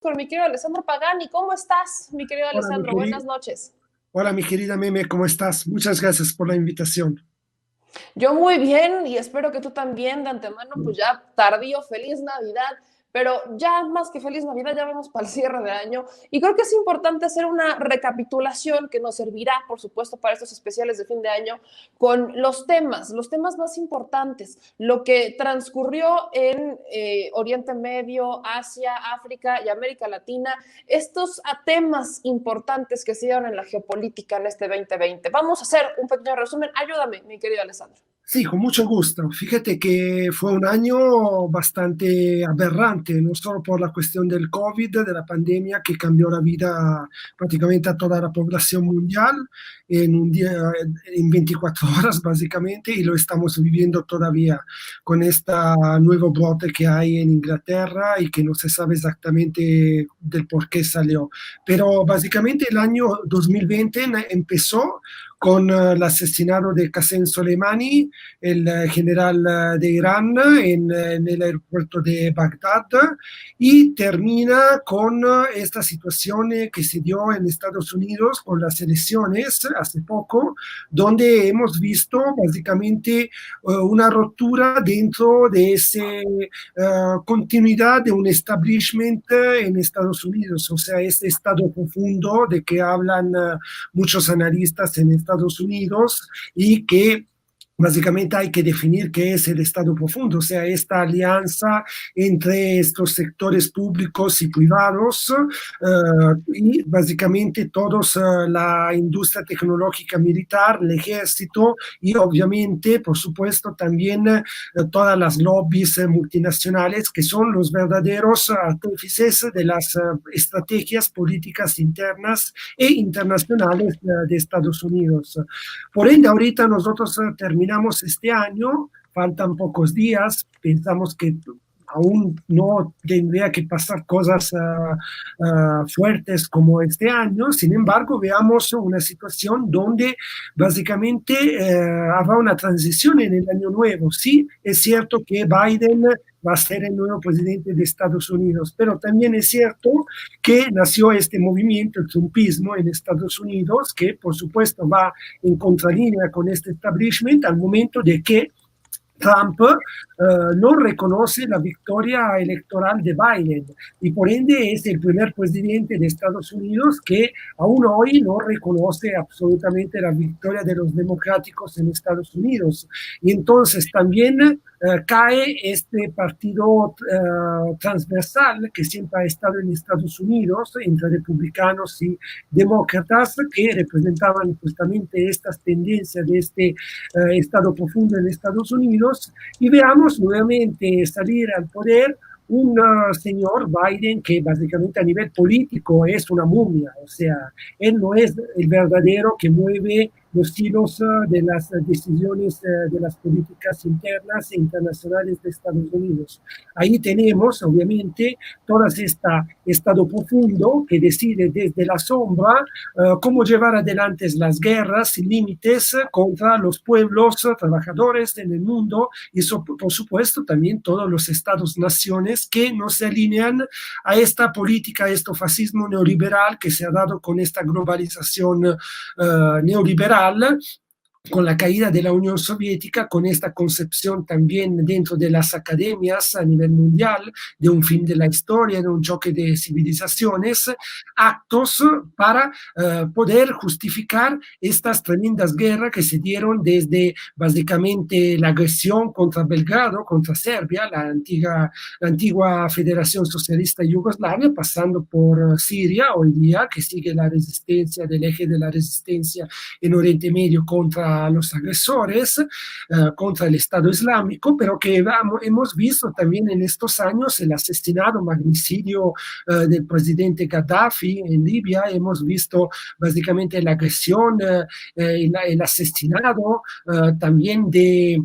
con mi querido Alessandro Pagani. ¿Cómo estás, mi querido Hola, Alessandro? Buenas noches. hola, mi querida Meme, ¿cómo estás? Muchas gracias por la invitación. Yo muy bien y espero que tú también de antemano, pues ya tardío, feliz Navidad, pero ya más que feliz Navidad, ya vamos para el cierre de año y creo que es importante hacer una recapitulación que nos servirá, por supuesto, para estos especiales de fin de año con los temas más importantes, lo que transcurrió en Oriente Medio, Asia, África y América Latina, estos temas importantes que se dieron en la geopolítica en este 2020. Vamos a hacer un pequeño resumen. Ayúdame, mi querido Alessandro. Sí, con mucho gusto. Fíjate que fue un año bastante aberrante, no solo por la cuestión del COVID, de la pandemia que cambió la vida prácticamente a toda la población mundial en un día, en 24 horas básicamente, y lo estamos viviendo todavía con este nuevo brote que hay en Inglaterra y que no se sabe exactamente del por qué salió. Pero básicamente el año 2020 empezó con el asesinato de Qasem Soleimani, el general de Irán, en el aeropuerto de Bagdad, y termina con esta situación que se dio en Estados Unidos con las elecciones hace poco, donde hemos visto básicamente una rotura dentro de esa continuidad de un establishment en Estados Unidos, o sea, este estado profundo de que hablan muchos analistas en Estados Unidos y que básicamente hay que definir qué es el Estado profundo, o sea, esta alianza entre estos sectores públicos y privados y básicamente todos la industria tecnológica militar, el ejército y obviamente, por supuesto, también todas las lobbies multinacionales que son los verdaderos artífices de las estrategias políticas internas e internacionales de Estados Unidos. Por ende, ahorita nosotros terminamos este año, faltan pocos días, pensamos que aún no tendría que pasar cosas fuertes como este año. Sin embargo, veamos una situación donde básicamente habrá una transición en el año nuevo. Sí, es cierto que Biden va a ser el nuevo presidente de Estados Unidos, pero también es cierto que nació este movimiento, el trumpismo en Estados Unidos, que por supuesto va en contralínea con este establishment al momento de que Trump no reconoce la victoria electoral de Biden y por ende es el primer presidente de Estados Unidos que aún hoy no reconoce absolutamente la victoria de los democráticos en Estados Unidos. Y entonces también cae este partido transversal que siempre ha estado en Estados Unidos entre republicanos y demócratas que representaban justamente estas tendencias de este estado profundo en Estados Unidos y veamos nuevamente salir al poder un señor Biden que básicamente a nivel político es una momia, o sea, él no es el verdadero que mueve los hilos de las decisiones de las políticas internas e internacionales de Estados Unidos. Ahí tenemos, obviamente, todo este estado profundo que decide desde la sombra cómo llevar adelante las guerras sin límites contra los pueblos trabajadores en el mundo y, por supuesto, también todos los estados-naciones que no se alinean a esta política, a este fascismo neoliberal que se ha dado con esta globalización neoliberal con la caída de la Unión Soviética, con esta concepción también dentro de las academias a nivel mundial de un fin de la historia, de un choque de civilizaciones, actos para poder justificar estas tremendas guerras que se dieron desde básicamente la agresión contra Belgrado, contra Serbia, la antigua Federación Socialista Yugoslavia, pasando por Siria hoy día, que sigue la resistencia del eje de la resistencia en Oriente Medio contra los agresores, contra el Estado Islámico, pero que hemos visto también en estos años el asesinato, magnicidio del presidente Gaddafi en Libia, hemos visto básicamente la agresión, el asesinato también de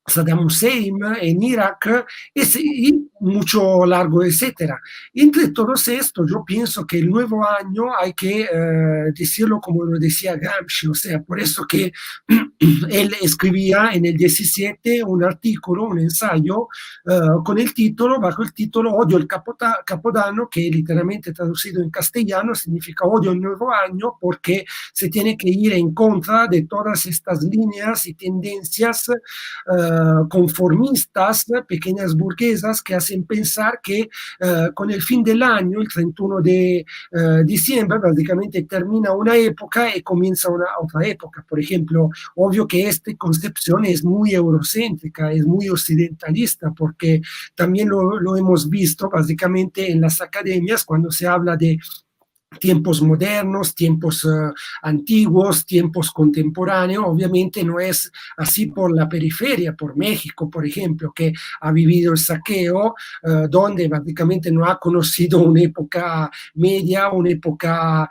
Saddam Hussein en Irak y mucho largo, etcétera. Entre todos estos, yo pienso que el nuevo año hay que decirlo como lo decía Gramsci, o sea, por eso que él escribía en el 17 un artículo, un ensayo, con el título, bajo el título Odio el Capodanno, que literalmente traducido en castellano significa odio el nuevo año, porque se tiene que ir en contra de todas estas líneas y tendencias conformistas, pequeñas burguesas, que hacen pensar que con el fin del año, el 31 de diciembre, prácticamente termina una época y comienza una otra época. Por ejemplo, obvio que esta concepción es muy eurocéntrica, es muy occidentalista, porque también lo hemos visto básicamente en las academias cuando se habla de tiempos modernos, tiempos antiguos, tiempos contemporáneos. Obviamente no es así por la periferia, por México, por ejemplo, que ha vivido el saqueo, donde básicamente no ha conocido una época media, una época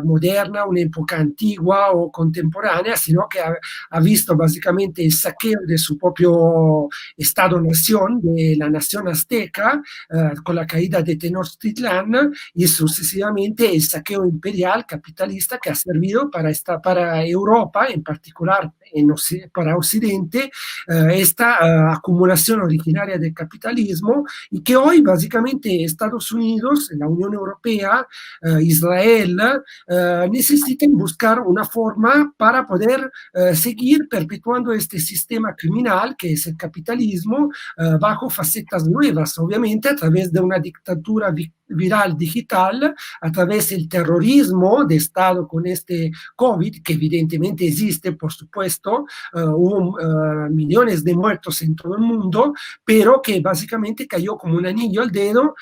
moderna, una época antigua o contemporánea, sino que ha visto básicamente el saqueo de su propio Estado-nación, de la nación azteca, con la caída de Tenochtitlán y sucesivamente el saqueo imperial capitalista que ha servido para Europa, en particular para Occidente, esta acumulación originaria del capitalismo y que hoy básicamente Estados Unidos, la Unión Europea, Israel, necesitan buscar una forma para poder seguir perpetuando este sistema criminal que es el capitalismo bajo facetas nuevas, obviamente a través de una dictadura viral digital, a través del terrorismo de Estado con este COVID, que evidentemente existe, por supuesto, hubo millones de muertos en todo el mundo, pero que básicamente cayó como un anillo al dedo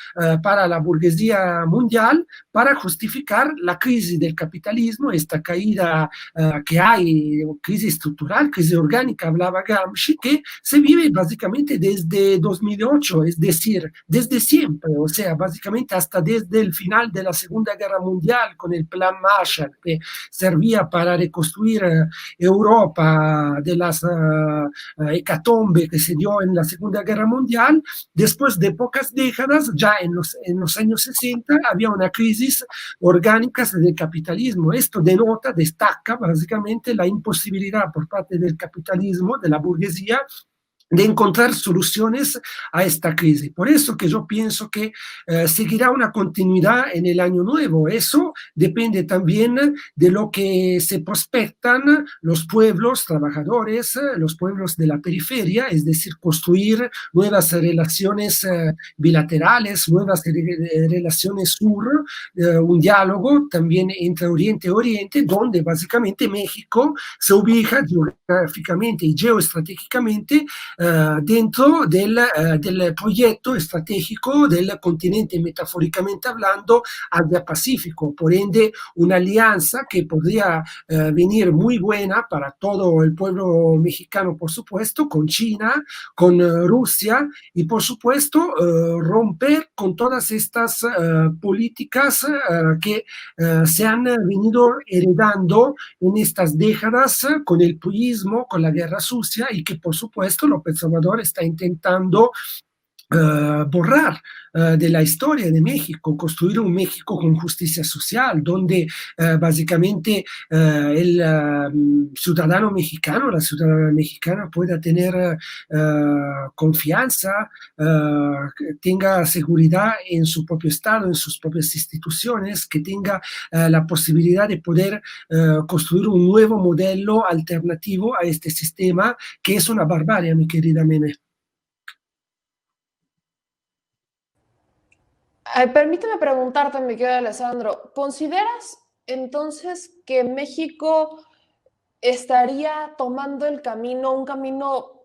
para la burguesía mundial para justificar la crisis del capitalismo, esta caída que hay, crisis estructural, crisis orgánica, hablaba Gramsci, que se vive básicamente desde 2008, es decir, desde siempre, o sea, básicamente hasta desde el final de la Segunda Guerra Mundial con el Plan Marshall, que servía para reconstruir Europa de las hecatombe que se dio en la Segunda Guerra Mundial. Después de pocas décadas, ya en los años 60, había una crisis orgánica del capitalismo. Esto denota, destaca básicamente la imposibilidad por parte del capitalismo, de la burguesía, de encontrar soluciones a esta crisis. Por eso que yo pienso que seguirá una continuidad en el año nuevo. Eso depende también de lo que se prospectan los pueblos trabajadores, los pueblos de la periferia, es decir, construir nuevas relaciones bilaterales, nuevas relaciones sur, un diálogo también entre Oriente y Oriente, donde básicamente México se ubica geográficamente y geoestratégicamente dentro del proyecto estratégico del continente, metafóricamente hablando, Asia-Pacífico. Por ende, una alianza que podría venir muy buena para todo el pueblo mexicano, por supuesto, con China, con Rusia y, por supuesto, romper con todas estas políticas que se han venido heredando en estas décadas con el purismo, con la guerra sucia y que, por supuesto, López Obrador está intentando borrar de la historia de México, construir un México con justicia social, donde básicamente el ciudadano mexicano, la ciudadana mexicana pueda tener confianza, tenga seguridad en su propio Estado, en sus propias instituciones, que tenga la posibilidad de poder construir un nuevo modelo alternativo a este sistema, que es una barbarie, mi querida Meme. Permíteme preguntarte, mi querido Alessandro, ¿consideras entonces que México estaría tomando el camino, un camino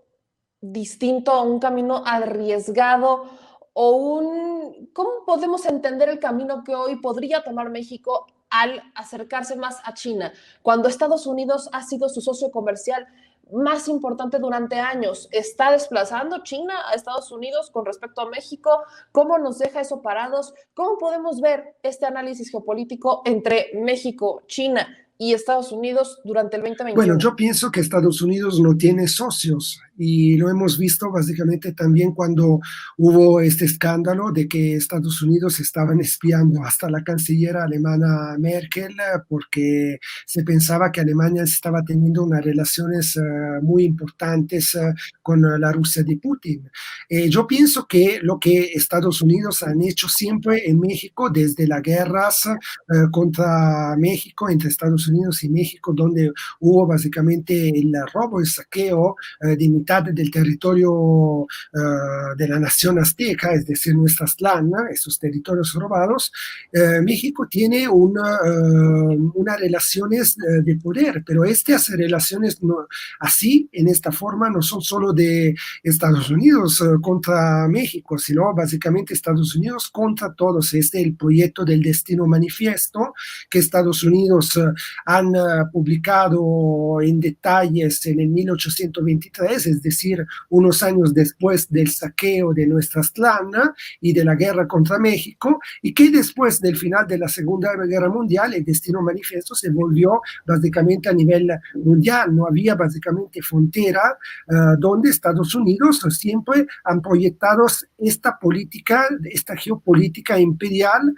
distinto, un camino arriesgado o ¿cómo podemos entender el camino que hoy podría tomar México al acercarse más a China, cuando Estados Unidos ha sido su socio comercial más importante durante años? ¿Está desplazando China a Estados Unidos con respecto a México? ¿Cómo nos deja eso parados? ¿Cómo podemos ver este análisis geopolítico entre México, China y Estados Unidos durante el 2021? Bueno, yo pienso que Estados Unidos no tiene socios Y lo hemos visto básicamente también cuando hubo este escándalo de que Estados Unidos estaban espiando hasta la canciller alemana Merkel porque se pensaba que Alemania estaba teniendo unas relaciones muy importantes con la Rusia de Putin. Yo pienso que lo que Estados Unidos han hecho siempre en México desde las guerras contra México, entre Estados Unidos y México, donde hubo básicamente el robo, el saqueo de mitad del territorio de la nación azteca, es decir, nuestra Tlana, esos territorios robados, México tiene unas relaciones de poder, pero estas relaciones no, así, en esta forma, no son solo de Estados Unidos contra México, sino básicamente Estados Unidos contra todos. Este es el proyecto del Destino Manifiesto que Estados Unidos han publicado en detalles en el 1823, es decir, unos años después del saqueo de nuestra Tlana y de la guerra contra México, y que después del final de la Segunda Guerra Mundial el Destino Manifiesto se volvió básicamente a nivel mundial. No había básicamente frontera donde Estados Unidos siempre han proyectado esta política, esta geopolítica imperial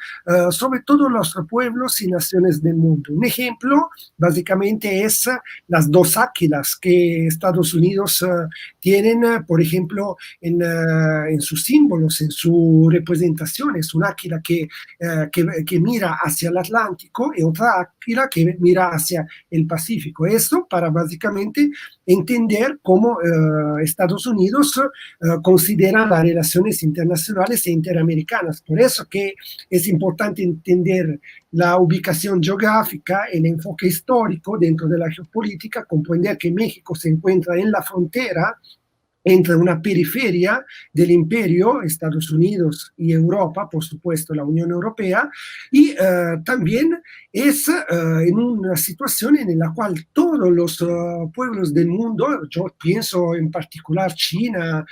sobre todos los pueblos y naciones del mundo. Un ejemplo básicamente es las dos águilas que Estados Unidos tienen, por ejemplo, en sus símbolos, en su representación. Es un águila que mira hacia el Atlántico y otra águila que mira hacia el Pacífico. Esto para básicamente entender cómo Estados Unidos considera las relaciones internacionales e interamericanas. Por eso que es importante entender la ubicación geográfica, el enfoque histórico dentro de la geopolítica, comprender que México se encuentra en la frontera entre una periferia del imperio, Estados Unidos y Europa, por supuesto la Unión Europea, y también es en una situación en la cual todos los pueblos del mundo, yo pienso en particular China,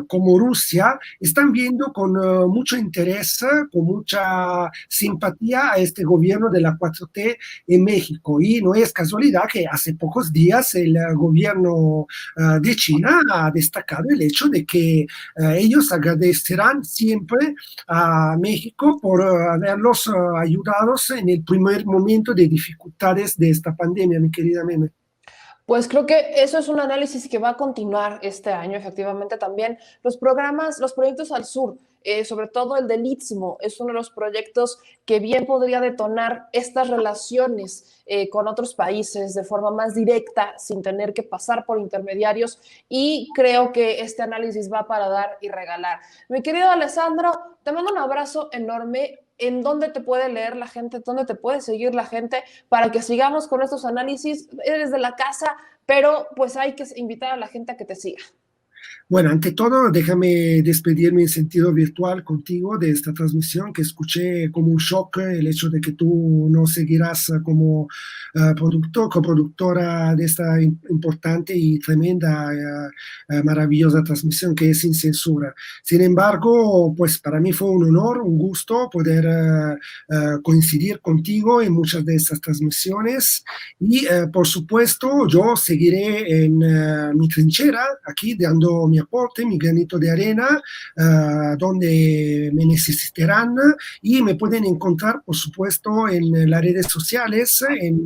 como Rusia, están viendo con mucho interés, con mucha simpatía a este gobierno de la 4T en México. Y no es casualidad que hace pocos días el gobierno de China ha destacado el hecho de que ellos agradecerán siempre a México por haberlos ayudado en el primer momento de dificultades de esta pandemia, mi querida Meme. Pues creo que eso es un análisis que va a continuar este año, efectivamente también. Los programas, los proyectos al sur, sobre todo el del Istmo, es uno de los proyectos que bien podría detonar estas relaciones con otros países de forma más directa, sin tener que pasar por intermediarios, y creo que este análisis va para dar y regalar. Mi querido Alessandro, te mando un abrazo enorme. ¿En dónde te puede leer la gente? ¿Dónde te puede seguir la gente para que sigamos con estos análisis? Eres de la casa, pero pues hay que invitar a la gente a que te siga. Bueno, ante todo, déjame despedirme en sentido virtual contigo de esta transmisión que escuché como un shock el hecho de que tú no seguirás como coproductora de esta importante y tremenda, maravillosa transmisión que es Sin Censura. Sin embargo, pues para mí fue un honor, un gusto poder coincidir contigo en muchas de estas transmisiones y por supuesto yo seguiré en mi trinchera aquí dando mi aporte, mi granito de arena, donde me necesitarán y me pueden encontrar, por supuesto, en las redes sociales, en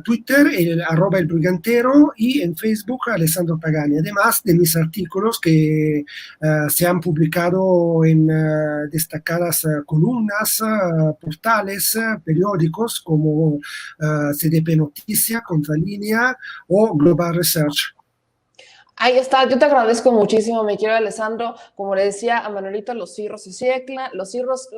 Twitter, @el brigantero y en Facebook, Alessandro Pagani. Además de mis artículos que se han publicado en destacadas columnas, portales, periódicos como CDP Noticia, Contralínea o Global Research. Ahí está, yo te agradezco muchísimo, mi querido Alessandro. Como le decía a Manuelito, los ciclos se cierran, los ciclos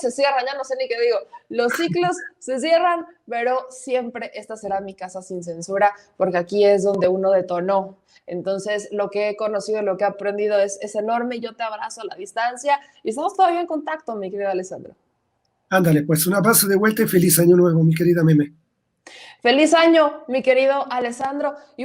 se cierran, ya no sé ni qué digo, los ciclos se cierran, pero siempre esta será mi casa sin censura, porque aquí es donde uno detonó. Entonces, lo que he conocido, lo que he aprendido es enorme. Yo te abrazo a la distancia y estamos todavía en contacto, mi querido Alessandro. Ándale, pues un abrazo de vuelta y feliz año nuevo, mi querida Meme. Feliz año, mi querido Alessandro. Y